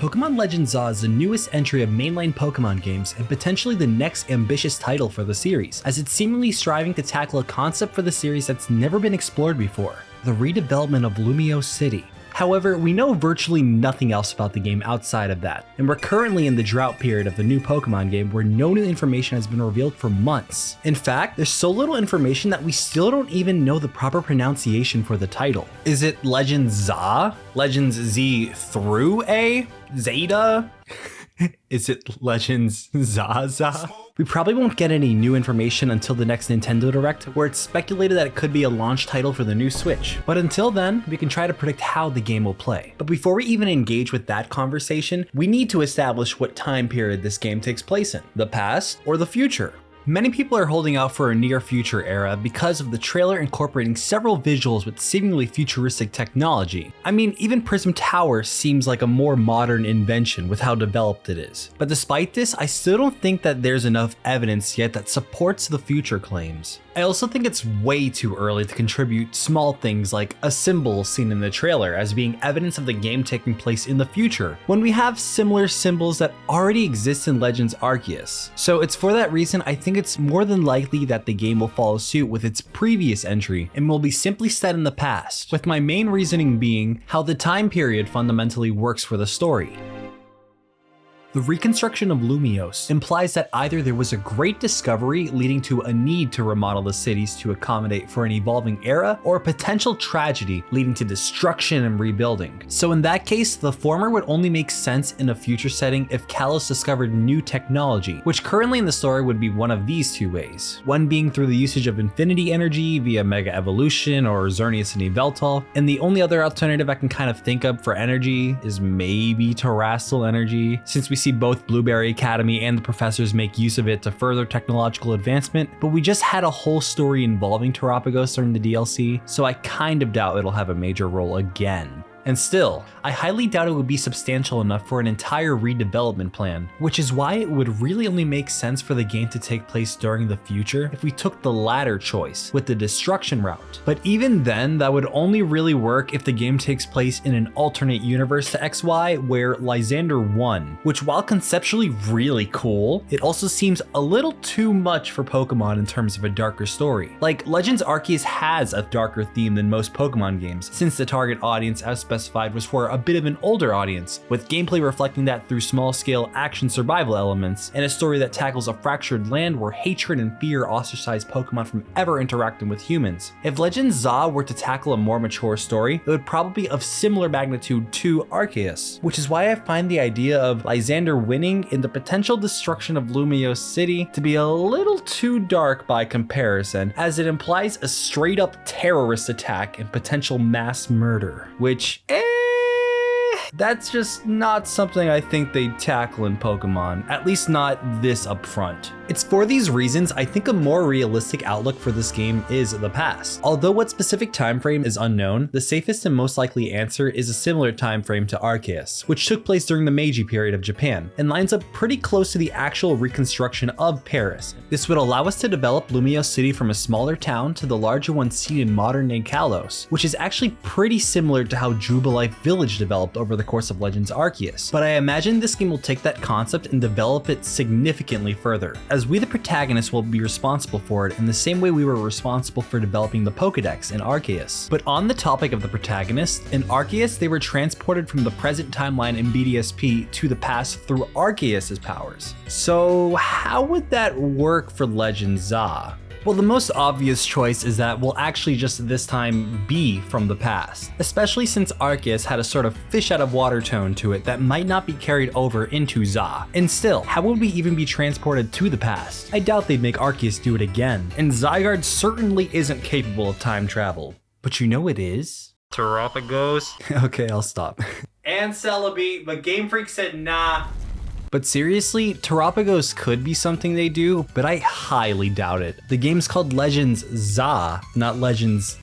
Pokemon Legends ZA is the newest entry of mainline Pokemon games and potentially the next ambitious title for the series, as it's seemingly striving to tackle a concept for the series that's never been explored before: the redevelopment of Lumiose City. However, we know virtually nothing else about the game outside of that, and we're currently in the drought period of the new Pokemon game where no new information has been revealed for months. In fact, there's so little information that we still don't even know the proper pronunciation for the title. Is it Legends ZA? Legends Z through A? Zeta? Is it Legends Zaza? We probably won't get any new information until the next Nintendo Direct, where it's speculated that it could be a launch title for the new Switch. But until then, we can try to predict how the game will play. But before we even engage with that conversation, we need to establish what time period this game takes place in: the past or the future. Many people are holding out for a near future era because of the trailer incorporating several visuals with seemingly futuristic technology. I mean, even Prism Tower seems like a more modern invention with how developed it is. But despite this, I still don't think that there's enough evidence yet that supports the future claims. I also think it's way too early to contribute small things like a symbol seen in the trailer as being evidence of the game taking place in the future, when we have similar symbols that already exist in Legends Arceus. So it's for that reason I think it's more than likely that the game will follow suit with its previous entry and will be simply set in the past, with my main reasoning being how the time period fundamentally works for the story. The reconstruction of Lumiose implies that either there was a great discovery leading to a need to remodel the cities to accommodate for an evolving era, or a potential tragedy leading to destruction and rebuilding. So in that case, the former would only make sense in a future setting if Kalos discovered new technology, which currently in the story would be one of these two ways. One being through the usage of infinity energy via Mega Evolution or Xerneas and Yveltal, and the only other alternative I can kind of think of for energy is maybe terrestrial energy, since we see both Blueberry Academy and the professors make use of it to further technological advancement, but we just had a whole story involving Terapagos during the DLC, so I kind of doubt it'll have a major role again. And still, I highly doubt it would be substantial enough for an entire redevelopment plan, which is why it would really only make sense for the game to take place during the future if we took the latter choice, with the destruction route. But even then, that would only really work if the game takes place in an alternate universe to XY where Lysander won, which while conceptually really cool, it also seems a little too much for Pokemon in terms of a darker story. Like, Legends Arceus has a darker theme than most Pokemon games, since the target audience as specified was for a bit of an older audience, with gameplay reflecting that through small-scale action survival elements, and a story that tackles a fractured land where hatred and fear ostracize Pokemon from ever interacting with humans. If Legends ZA were to tackle a more mature story, it would probably be of similar magnitude to Arceus, which is why I find the idea of Lysander winning in the potential destruction of Lumiose City to be a little too dark by comparison, as it implies a straight-up terrorist attack and potential mass murder, which that's just not something I think they'd tackle in Pokemon, at least not this upfront. It's for these reasons I think a more realistic outlook for this game is the past. Although what specific time frame is unknown, the safest and most likely answer is a similar time frame to Arceus, which took place during the Meiji period of Japan, and lines up pretty close to the actual reconstruction of Paris. This would allow us to develop Lumiose City from a smaller town to the larger one seen in modern-day Kalos, which is actually pretty similar to how Jubilife Village developed over the course of Legends Arceus. But I imagine this game will take that concept and develop it significantly further, as we the protagonists will be responsible for it in the same way we were responsible for developing the Pokedex in Arceus. But on the topic of the protagonists, in Arceus they were transported from the present timeline in BDSP to the past through Arceus's powers. So how would that work for Legends ZA? Well, the most obvious choice is that we'll actually just this time be from the past, especially since Arceus had a sort of fish out of water tone to it that might not be carried over into ZA. And still, how would we even be transported to the past? I doubt they'd make Arceus do it again, and Zygarde certainly isn't capable of time travel. But you know it is? Terapagos. Okay, I'll stop. And Celebi, but Game Freak said nah. But seriously, Terapagos could be something they do, but I highly doubt it. The game's called Legends ZA, not Legends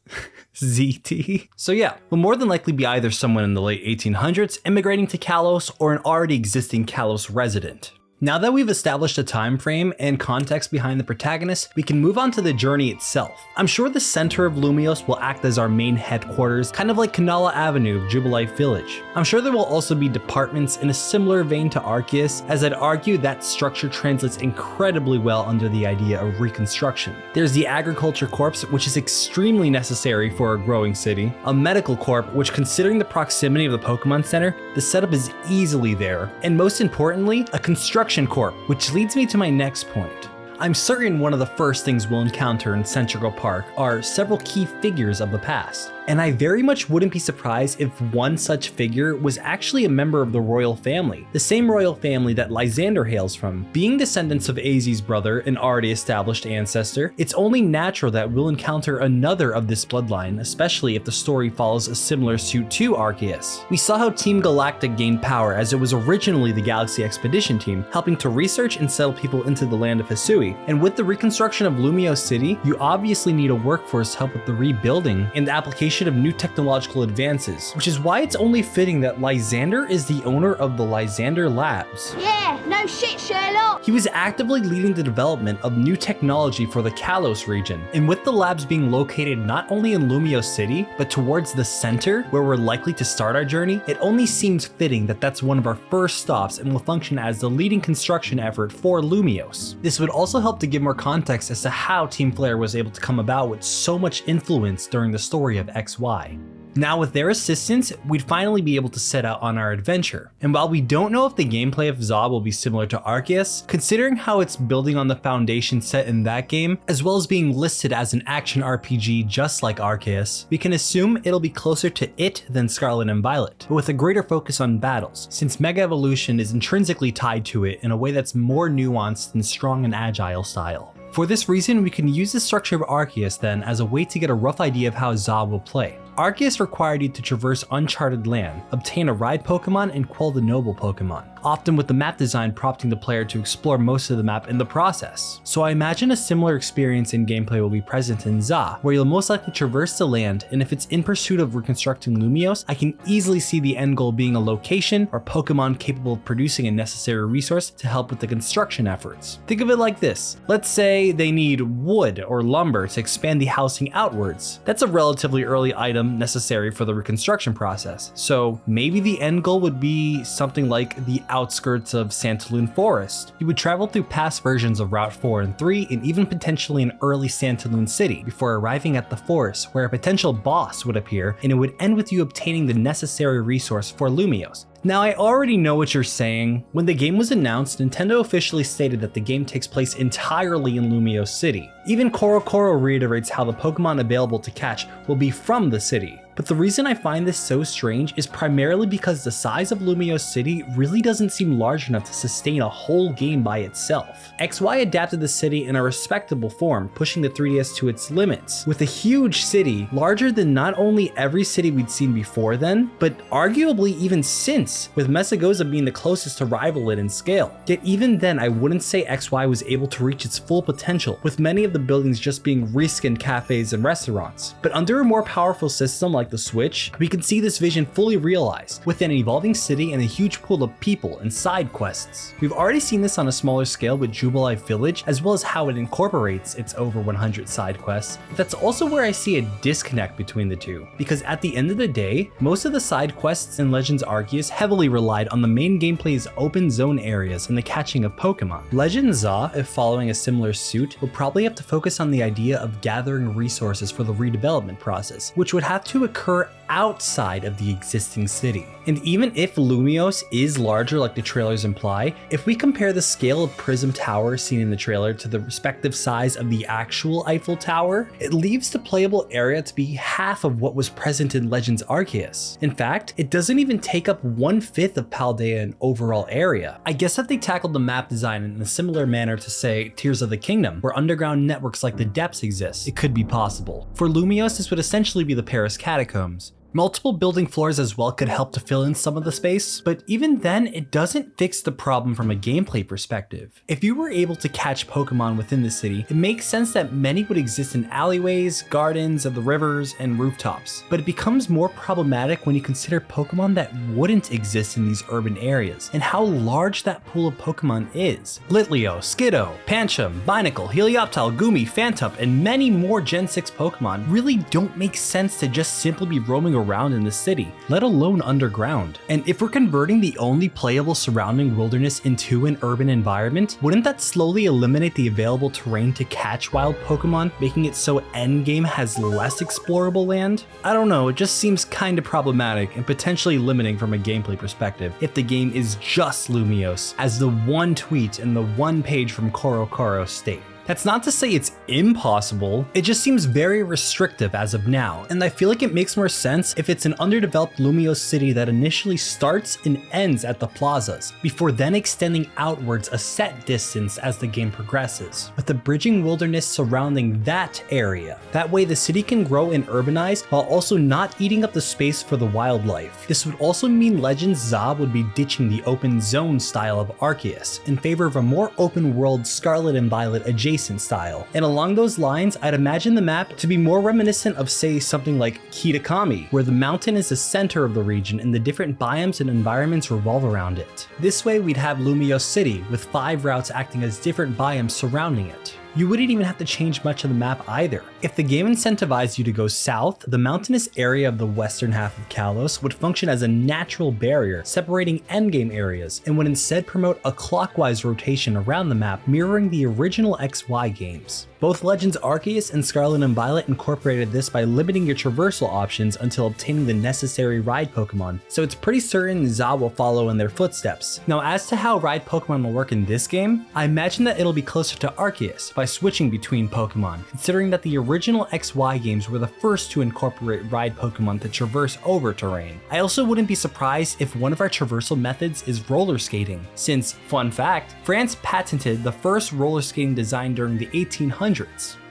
ZT. So yeah, will more than likely be either someone in the late 1800s immigrating to Kalos or an already existing Kalos resident. Now that we've established a time frame and context behind the protagonist, we can move on to the journey itself. I'm sure the center of Lumios will act as our main headquarters, kind of like Kanala Avenue of Jubilife Village. I'm sure there will also be departments in a similar vein to Arceus, as I'd argue that structure translates incredibly well under the idea of reconstruction. There's the Agriculture Corps, which is extremely necessary for a growing city, a Medical Corp, which considering the proximity of the Pokemon Center, the setup is easily there, and most importantly, a Construction Corp, which leads me to my next point. I'm certain one of the first things we'll encounter in Central Park are several key figures of the past, and I very much wouldn't be surprised if one such figure was actually a member of the royal family, the same royal family that Lysander hails from. Being descendants of Azzy's brother, an already established ancestor, it's only natural that we'll encounter another of this bloodline, especially if the story follows a similar suit to Arceus. We saw how Team Galactic gained power as it was originally the Galaxy Expedition Team, helping to research and settle people into the land of Hisui, and with the reconstruction of Lumiose City, you obviously need a workforce to help with the rebuilding and the application of new technological advances, which is why it's only fitting that Lysander is the owner of the Lysander Labs. Yeah, no shit, Sherlock! He was actively leading the development of new technology for the Kalos region, and with the labs being located not only in Lumiose City, but towards the center, where we're likely to start our journey, it only seems fitting that that's one of our first stops and will function as the leading construction effort for Lumiose. This would also help to give more context as to how Team Flare was able to come about with so much influence during the story of XY. Now with their assistance, we'd finally be able to set out on our adventure. And while we don't know if the gameplay of ZA will be similar to Arceus, considering how it's building on the foundation set in that game, as well as being listed as an action RPG just like Arceus, we can assume it'll be closer to it than Scarlet and Violet, but with a greater focus on battles, since Mega Evolution is intrinsically tied to it in a way that's more nuanced and strong and agile style. For this reason, we can use the structure of Arceus then as a way to get a rough idea of how ZA will play. Arceus required you to traverse uncharted land, obtain a ride Pokemon, and quell the noble Pokemon, often with the map design prompting the player to explore most of the map in the process. So I imagine a similar experience in gameplay will be present in ZA, where you'll most likely traverse the land, and if it's in pursuit of reconstructing Lumiose, I can easily see the end goal being a location or Pokemon capable of producing a necessary resource to help with the construction efforts. Think of it like this. Let's say they need wood or lumber to expand the housing outwards. That's a relatively early item necessary for the reconstruction process. So maybe the end goal would be something like the outskirts of Santaloon Forest. You would travel through past versions of Route 4 and 3 and even potentially an early Santaloon City before arriving at the forest where a potential boss would appear, and it would end with you obtaining the necessary resource for Lumiose. Now I already know what you're saying. When the game was announced, Nintendo officially stated that the game takes place entirely in Lumiose City. Even Korokoro reiterates how the Pokemon available to catch will be from the city. But the reason I find this so strange is primarily because the size of Lumiose City really doesn't seem large enough to sustain a whole game by itself. XY adapted the city in a respectable form, pushing the 3DS to its limits, with a huge city larger than not only every city we'd seen before then, but arguably even since, with Mesagoza being the closest to rival it in scale. Yet even then, I wouldn't say XY was able to reach its full potential, with many of the buildings just being reskinned cafes and restaurants. But under a more powerful system like the Switch, we can see this vision fully realized, with an evolving city and a huge pool of people and side quests. We've already seen this on a smaller scale with Jubilife Village, as well as how it incorporates its over 100 side quests. But that's also where I see a disconnect between the two, because at the end of the day, most of the side quests in Legends Arceus heavily relied on the main gameplay's open zone areas and the catching of Pokemon. Legends ZA, if following a similar suit, will probably have to focus on the idea of gathering resources for the redevelopment process, which would have to occur outside of the existing city. And even if Lumiose is larger like the trailers imply, if we compare the scale of Prism Tower seen in the trailer to the respective size of the actual Eiffel Tower, it leaves the playable area to be half of what was present in Legends Arceus. In fact, it doesn't even take up 1/5 of Paldea in overall area. I guess if they tackled the map design in a similar manner to say Tears of the Kingdom, where underground networks like the Depths exist, it could be possible. For Lumiose, this would essentially be the Paris Catacombs. Multiple building floors as well could help to fill in some of the space, but even then, it doesn't fix the problem from a gameplay perspective. If you were able to catch Pokemon within the city, it makes sense that many would exist in alleyways, gardens, of the rivers, and rooftops. But it becomes more problematic when you consider Pokemon that wouldn't exist in these urban areas, and how large that pool of Pokemon is. Litleo, Skiddo, Pancham, Binacle, Helioptile, Goomy, Phantup, and many more Gen 6 Pokemon really don't make sense to just simply be roaming around in the city, let alone underground. And if we're converting the only playable surrounding wilderness into an urban environment, wouldn't that slowly eliminate the available terrain to catch wild Pokemon, making it so endgame has less explorable land? I don't know, it just seems kinda problematic and potentially limiting from a gameplay perspective if the game is just Lumiose, as the one tweet and the one page from CoroCoro state. That's not to say it's impossible, it just seems very restrictive as of now, and I feel like it makes more sense if it's an underdeveloped Lumiose city that initially starts and ends at the plazas, before then extending outwards a set distance as the game progresses, with the bridging wilderness surrounding that area. That way the city can grow and urbanize while also not eating up the space for the wildlife. This would also mean Legends Zob would be ditching the open zone style of Arceus in favor of a more open world Scarlet and Violet adjacent style. And along those lines, I'd imagine the map to be more reminiscent of, say, something like Kitakami, where the mountain is the center of the region and the different biomes and environments revolve around it. This way we'd have Lumiose City, with 5 routes acting as different biomes surrounding it. You wouldn't even have to change much of the map either. If the game incentivized you to go south, the mountainous area of the western half of Kalos would function as a natural barrier separating endgame areas, and would instead promote a clockwise rotation around the map mirroring the original XY games. Both Legends Arceus and Scarlet and Violet incorporated this by limiting your traversal options until obtaining the necessary ride Pokemon, so it's pretty certain Zob will follow in their footsteps. Now, as to how ride Pokemon will work in this game, I imagine that it'll be closer to Arceus by switching between Pokemon, considering that the original XY games were the first to incorporate ride Pokemon to traverse over terrain. I also wouldn't be surprised if one of our traversal methods is roller skating, since, fun fact, France patented the first roller skating design during the 1800s.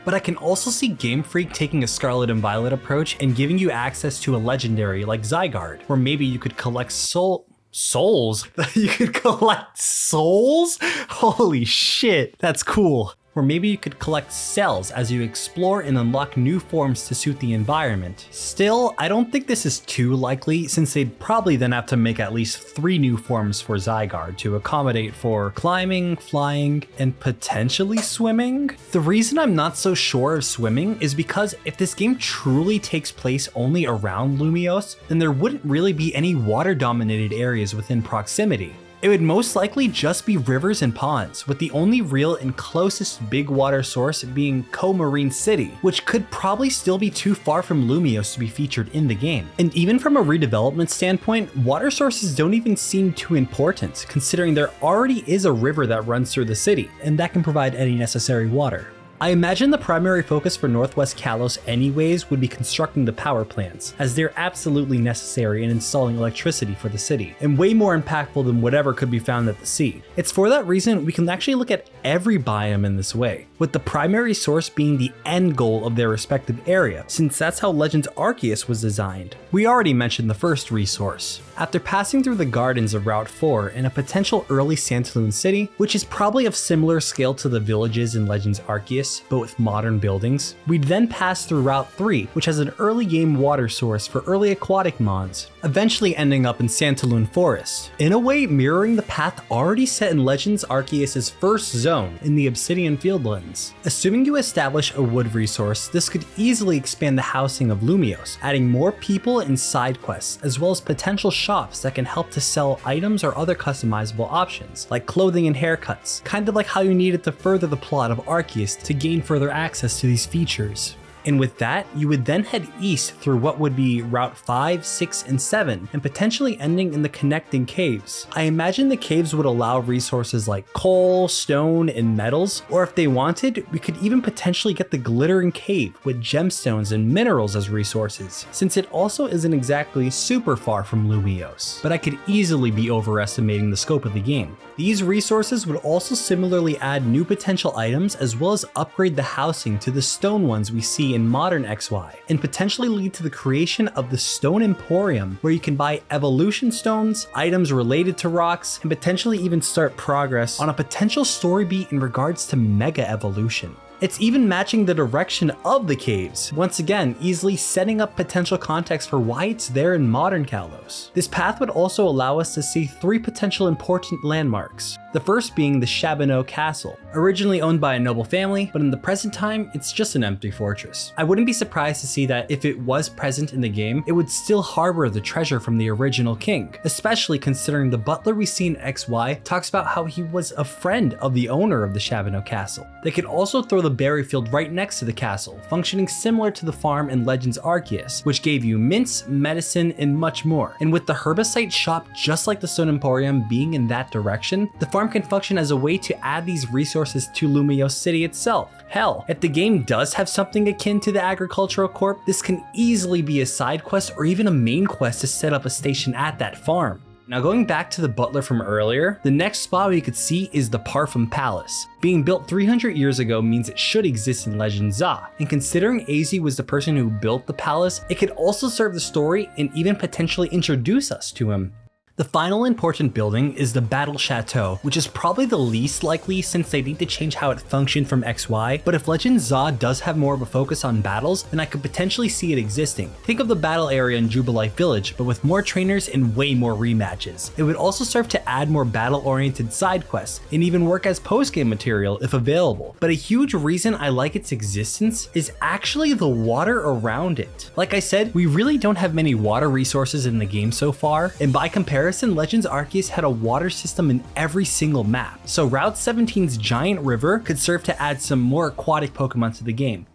But I can also see Game Freak taking a Scarlet and Violet approach and giving you access to a legendary like Zygarde, where maybe you could collect souls? You could collect souls? Holy shit, that's cool. Or maybe you could collect cells as you explore and unlock new forms to suit the environment. Still, I don't think this is too likely, since they'd probably then have to make at least 3 new forms for Zygarde to accommodate for climbing, flying, and potentially swimming. The reason I'm not so sure of swimming is because if this game truly takes place only around Lumiose, then there wouldn't really be any water-dominated areas within proximity. It would most likely just be rivers and ponds, with the only real and closest big water source being Marine City, which could probably still be too far from Lumiose to be featured in the game. And even from a redevelopment standpoint, water sources don't even seem too important, considering there already is a river that runs through the city, and that can provide any necessary water. I imagine the primary focus for Northwest Kalos anyways would be constructing the power plants, as they're absolutely necessary in installing electricity for the city, and way more impactful than whatever could be found at the sea. It's for that reason we can actually look at every biome in this way, with the primary source being the end goal of their respective area, since that's how Legends Arceus was designed. We already mentioned the first resource. After passing through the gardens of Route 4 and a potential early Santaloon City, which is probably of similar scale to the villages in Legends Arceus, but with modern buildings, we'd then pass through Route 3, which has an early game water source for early aquatic mons, eventually ending up in Santaloon Forest, in a way mirroring the path already set in Legends Arceus' first zone in the Obsidian Fieldlands. Assuming you establish a wood resource, this could easily expand the housing of Lumiose, adding more people and side quests, as well as potential shops that can help to sell items or other customizable options, like clothing and haircuts, kind of like how you needed to further the plot of Arceus to gain further access to these features. And with that, you would then head east through what would be Route 5, 6, and 7, and potentially ending in the connecting caves. I imagine the caves would allow resources like coal, stone, and metals, or if they wanted, we could even potentially get the Glittering Cave with gemstones and minerals as resources, since it also isn't exactly super far from Lumiose, but I could easily be overestimating the scope of the game. These resources would also similarly add new potential items as well as upgrade the housing to the stone ones we see see in modern XY, and potentially lead to the creation of the Stone Emporium, where you can buy evolution stones, items related to rocks, and potentially even start progress on a potential story beat in regards to Mega Evolution. It's even matching the direction of the caves, once again easily setting up potential context for why it's there in modern Kalos. This path would also allow us to see 3 potential important landmarks. The first being the Chabonneau Castle, originally owned by a noble family, but in the present time, it's just an empty fortress. I wouldn't be surprised to see that if it was present in the game, it would still harbor the treasure from the original king, especially considering the butler we see in XY talks about how he was a friend of the owner of the Chabonneau Castle. They could also throw the berry field right next to the castle, functioning similar to the farm in Legends Arceus, which gave you mints, medicine, and much more. And with the herbicide shop just like the Stone Emporium being in that direction, the farm can function as a way to add these resources to Lumiose City itself. Hell, if the game does have something akin to the Agricultural Corp, this can easily be a side quest or even a main quest to set up a station at that farm. Now going back to the butler from earlier, the next spot we could see is the Parfum Palace. Being built 300 years ago means it should exist in Legend Za, and considering AZ was the person who built the palace, it could also serve the story and even potentially introduce us to him. The final important building is the Battle Chateau, which is probably the least likely since they need to change how it functioned from XY, but if Legend Za does have more of a focus on battles, then I could potentially see it existing. Think of the battle area in Jubilife Village, but with more trainers and way more rematches. It would also serve to add more battle-oriented side quests, and even work as post-game material if available. But a huge reason I like its existence is actually the water around it. Like I said, we really don't have many water resources in the game so far, and by comparison, Legends Arceus had a water system in every single map, so Route 17's giant river could serve to add some more aquatic Pokemon to the game.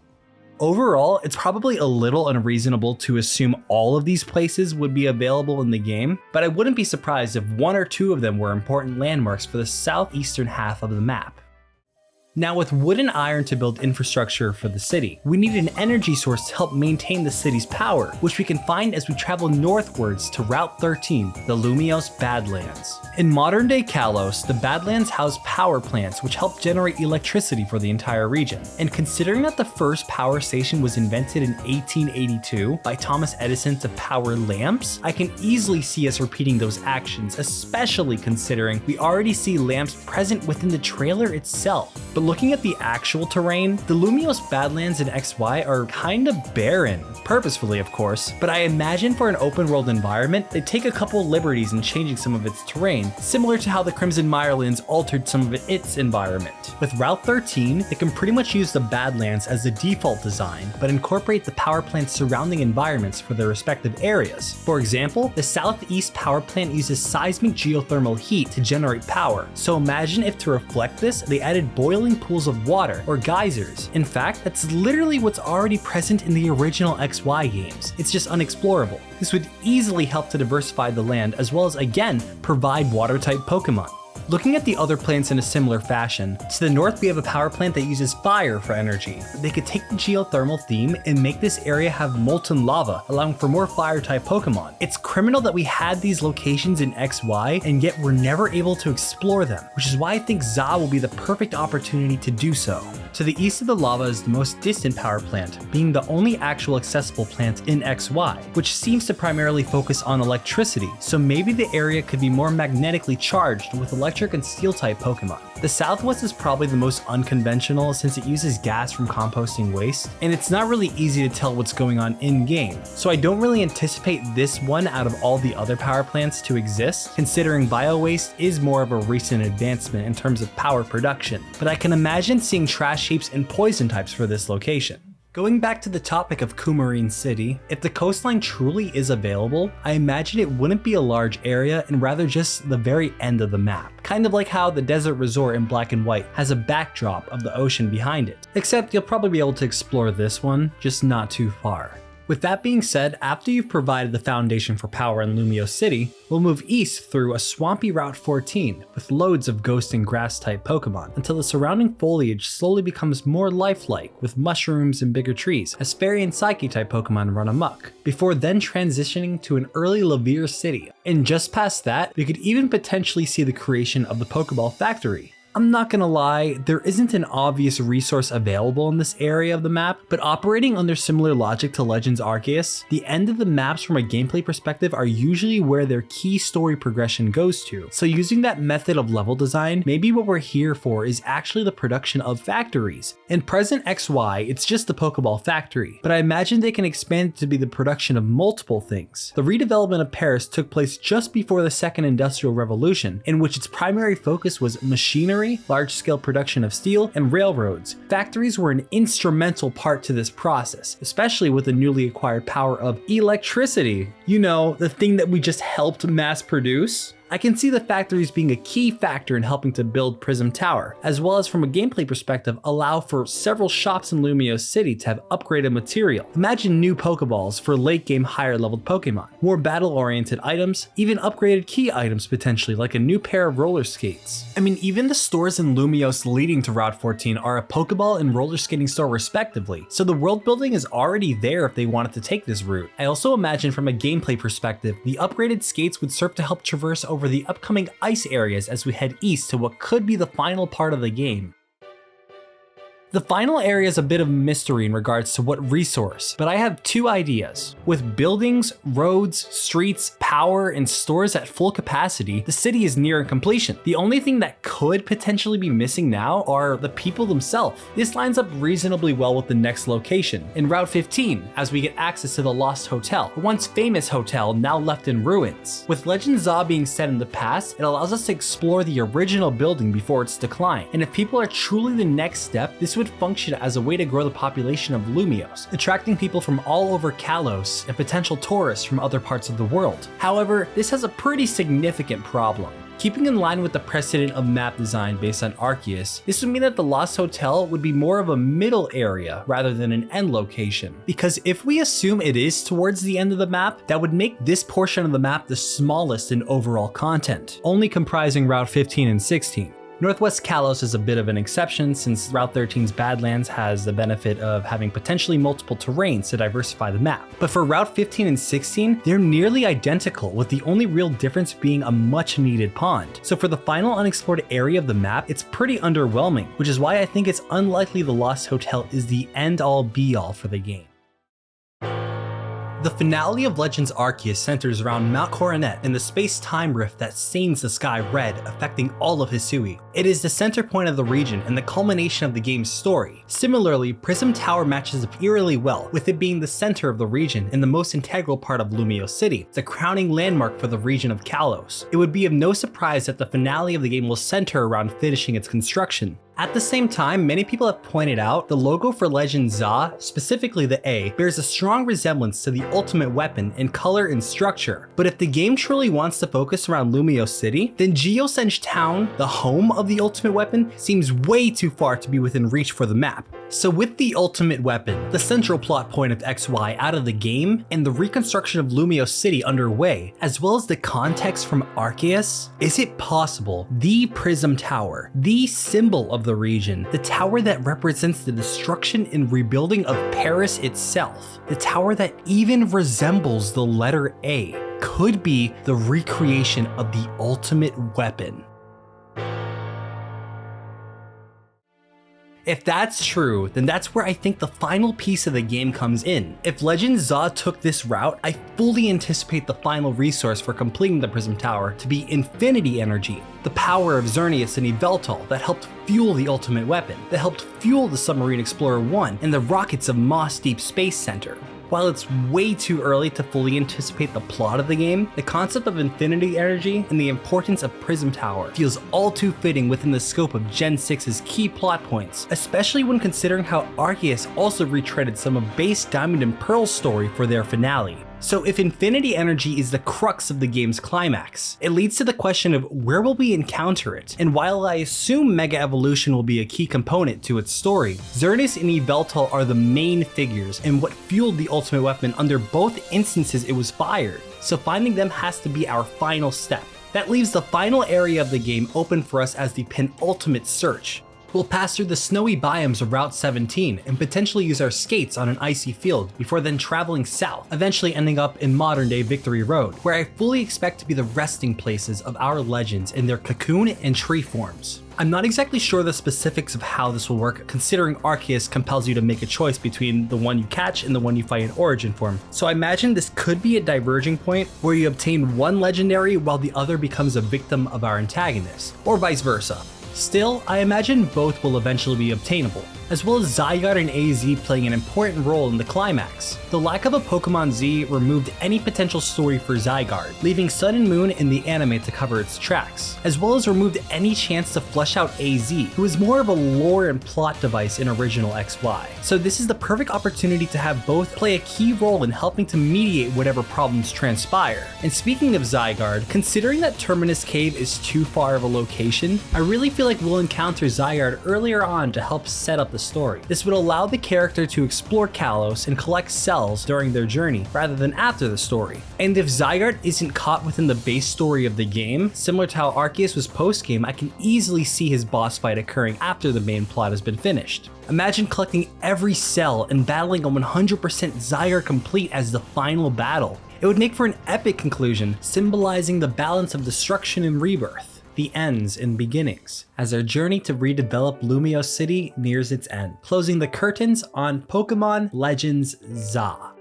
Overall, it's probably a little unreasonable to assume all of these places would be available in the game, but I wouldn't be surprised if 1 or 2 of them were important landmarks for the southeastern half of the map. Now with wood and iron to build infrastructure for the city, we need an energy source to help maintain the city's power, which we can find as we travel northwards to Route 13, the Lumiose Badlands. In modern day Kalos, the Badlands house power plants which help generate electricity for the entire region. And considering that the first power station was invented in 1882 by Thomas Edison to power lamps, I can easily see us repeating those actions, especially considering we already see lamps present within the trailer itself. But looking at the actual terrain, the Lumiose Badlands in XY are kinda barren, purposefully of course, but I imagine for an open world environment, they take a couple liberties in changing some of its terrain, similar to how the Crimson Mirelands altered some of its environment. With Route 13, they can pretty much use the Badlands as the default design, but incorporate the power plant's surrounding environments for their respective areas. For example, the Southeast power plant uses seismic geothermal heat to generate power, so imagine if to reflect this, they added boiling pools of water, or geysers. In fact, that's literally what's already present in the original XY games. It's just unexplorable. This would easily help to diversify the land as well as, again, provide water-type Pokemon. Looking at the other plants in a similar fashion, to the north we have a power plant that uses fire for energy. They could take the geothermal theme and make this area have molten lava, allowing for more fire-type Pokemon. It's criminal that we had these locations in XY and yet we're never able to explore them, which is why I think Za will be the perfect opportunity to do so. To the east of the lava is the most distant power plant, being the only actual accessible plant in XY, which seems to primarily focus on electricity, so maybe the area could be more magnetically charged with electric and steel type Pokemon. The southwest is probably the most unconventional since it uses gas from composting waste, and it's not really easy to tell what's going on in-game, so I don't really anticipate this one out of all the other power plants to exist, considering bio-waste is more of a recent advancement in terms of power production, but I can imagine seeing trash heaps and poison types for this location. Going back to the topic of Coumarine City, if the coastline truly is available, I imagine it wouldn't be a large area and rather just the very end of the map. Kind of like how the desert resort in Black and White has a backdrop of the ocean behind it. Except you'll probably be able to explore this one, just not too far. With that being said, after you've provided the foundation for power in Lumiose City, we'll move east through a swampy Route 14 with loads of ghost and grass type Pokemon until the surrounding foliage slowly becomes more lifelike with mushrooms and bigger trees as Fairy and Psyche type Pokemon run amok, before then transitioning to an early Levere City. And just past that, we could even potentially see the creation of the Pokeball Factory. I'm not gonna lie, there isn't an obvious resource available in this area of the map, but operating under similar logic to Legends Arceus, the end of the maps from a gameplay perspective are usually where their key story progression goes to. So using that method of level design, maybe what we're here for is actually the production of factories. In present XY, it's just the Pokeball factory, but I imagine they can expand it to be the production of multiple things. The redevelopment of Paris took place just before the Second Industrial Revolution, in which its primary focus was machinery, large-scale production of steel, and railroads. Factories were an instrumental part to this process, especially with the newly acquired power of electricity. You know, the thing that we just helped mass produce? I can see the factories being a key factor in helping to build Prism Tower, as well as from a gameplay perspective allow for several shops in Lumiose City to have upgraded material. Imagine new Pokeballs for late game higher leveled Pokemon, more battle oriented items, even upgraded key items potentially like a new pair of roller skates. I mean, even the stores in Lumiose leading to Route 14 are a Pokeball and roller skating store respectively, so the world building is already there if they wanted to take this route. I also imagine from a gameplay perspective, the upgraded skates would serve to help traverse over the upcoming ice areas as we head east to what could be the final part of the game. The final area is a bit of a mystery in regards to what resource, but I have two ideas. With buildings, roads, streets, power, and stores at full capacity, the city is nearing completion. The only thing that could potentially be missing now are the people themselves. This lines up reasonably well with the next location, in Route 15, as we get access to the Lost Hotel, a once famous hotel now left in ruins. With Legend Za being set in the past, it allows us to explore the original building before its decline, and if people are truly the next step, this would function as a way to grow the population of Lumiose, attracting people from all over Kalos and potential tourists from other parts of the world. However, this has a pretty significant problem. Keeping in line with the precedent of map design based on Arceus, this would mean that the Lost Hotel would be more of a middle area rather than an end location. Because if we assume it is towards the end of the map, that would make this portion of the map the smallest in overall content, only comprising Route 15 and 16. Northwest Kalos is a bit of an exception since Route 13's Badlands has the benefit of having potentially multiple terrains to diversify the map. But for Route 15 and 16, they're nearly identical, with the only real difference being a much needed pond. So for the final unexplored area of the map, it's pretty underwhelming, which is why I think it's unlikely the Lost Hotel is the end all be all for the game. The finale of Legends Arceus centers around Mt.Corornet and the space-time rift that stains the sky red, affecting all of Hisui. It is the center point of the region and the culmination of the game's story. Similarly, Prism Tower matches up eerily well, with it being the center of the region and the most integral part of Lumiose City, the crowning landmark for the region of Kalos. It would be of no surprise that the finale of the game will center around finishing its construction. At the same time, many people have pointed out the logo for Legend Za, specifically the A, bears a strong resemblance to the ultimate weapon in color and structure. But if the game truly wants to focus around Lumiose City, then Geosenge Town, the home of the ultimate weapon, seems way too far to be within reach for the map. So with the ultimate weapon, the central plot point of XY out of the game, and the reconstruction of Lumiose City underway, as well as the context from Arceus, is it possible the Prism Tower, the symbol of the region, the tower that represents the destruction and rebuilding of Paris itself, the tower that even resembles the letter A, could be the recreation of the ultimate weapon? If that's true, then that's where I think the final piece of the game comes in. If Legend Za took this route, I fully anticipate the final resource for completing the Prism Tower to be Infinity Energy, the power of Xerneas and Yveltal that helped fuel the ultimate weapon, that helped fuel the Submarine Explorer 1 and the rockets of Moss Deep Space Center. While it's way too early to fully anticipate the plot of the game, the concept of infinity energy and the importance of Prism Tower feels all too fitting within the scope of Gen 6's key plot points, especially when considering how Arceus also retreaded some of base Diamond and Pearl's story for their finale. So if infinity energy is the crux of the game's climax, it leads to the question of where will we encounter it? And while I assume Mega Evolution will be a key component to its story, Xerneas and Yveltal are the main figures and what fueled the ultimate weapon under both instances it was fired. So finding them has to be our final step. That leaves the final area of the game open for us as the penultimate search. We'll pass through the snowy biomes of Route 17 and potentially use our skates on an icy field before then traveling south, eventually ending up in modern-day Victory Road, where I fully expect to be the resting places of our legends in their cocoon and tree forms. I'm not exactly sure the specifics of how this will work, considering Arceus compels you to make a choice between the one you catch and the one you fight in origin form, so I imagine this could be a diverging point where you obtain one legendary while the other becomes a victim of our antagonist, or vice versa. Still, I imagine both will eventually be obtainable, as well as Zygarde and AZ playing an important role in the climax. The lack of a Pokemon Z removed any potential story for Zygarde, leaving Sun and Moon in the anime to cover its tracks, as well as removed any chance to flesh out AZ, who is more of a lore and plot device in original XY. So this is the perfect opportunity to have both play a key role in helping to mediate whatever problems transpire. And speaking of Zygarde, considering that Terminus Cave is too far of a location, I really feel like we'll encounter Zygarde earlier on to help set up the story. This would allow the character to explore Kalos and collect cells during their journey, rather than after the story. And if Zygarde isn't caught within the base story of the game, similar to how Arceus was post-game, I can easily see his boss fight occurring after the main plot has been finished. Imagine collecting every cell and battling a 100% Zygarde complete as the final battle. It would make for an epic conclusion, symbolizing the balance of destruction and rebirth, the ends and beginnings, as our journey to redevelop Lumiose City nears its end, closing the curtains on Pokemon Legends ZA.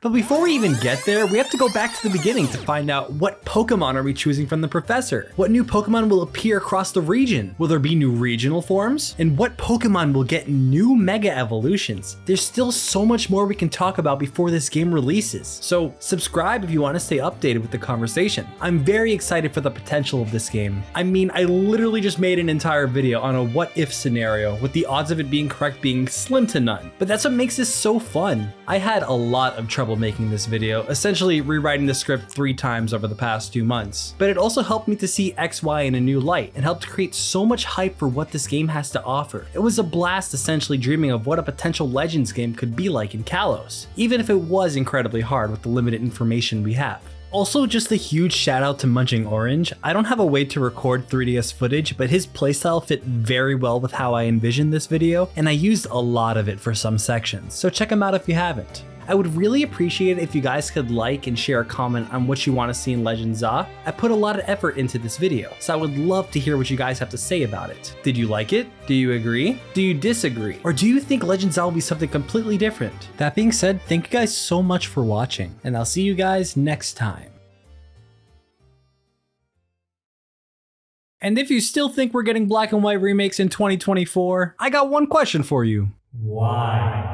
But before we even get there, we have to go back to the beginning to find out what Pokemon are we choosing from the professor? What new Pokemon will appear across the region? Will there be new regional forms? And what Pokemon will get new Mega Evolutions? There's still so much more we can talk about before this game releases, so subscribe if you want to stay updated with the conversation. I'm very excited for the potential of this game. I mean, I literally just made an entire video on a what-if scenario, with the odds of it being correct being slim to none. But that's what makes this so fun. I had a lot of trouble making this video, essentially rewriting the script 3 times over the past 2 months. But it also helped me to see XY in a new light and helped create so much hype for what this game has to offer. It was a blast essentially dreaming of what a potential Legends game could be like in Kalos, even if it was incredibly hard with the limited information we have. Also, just a huge shout out to Munching Orange. I don't have a way to record 3DS footage, but his playstyle fit very well with how I envisioned this video, and I used a lot of it for some sections, so check him out if you haven't. I would really appreciate it if you guys could like and share a comment on what you want to see in Legends ZA. I put a lot of effort into this video, so I would love to hear what you guys have to say about it. Did you like it? Do you agree? Do you disagree? Or do you think Legends ZA will be something completely different? That being said, thank you guys so much for watching, and I'll see you guys next time. And if you still think we're getting black and white remakes in 2024, I got one question for you. Why?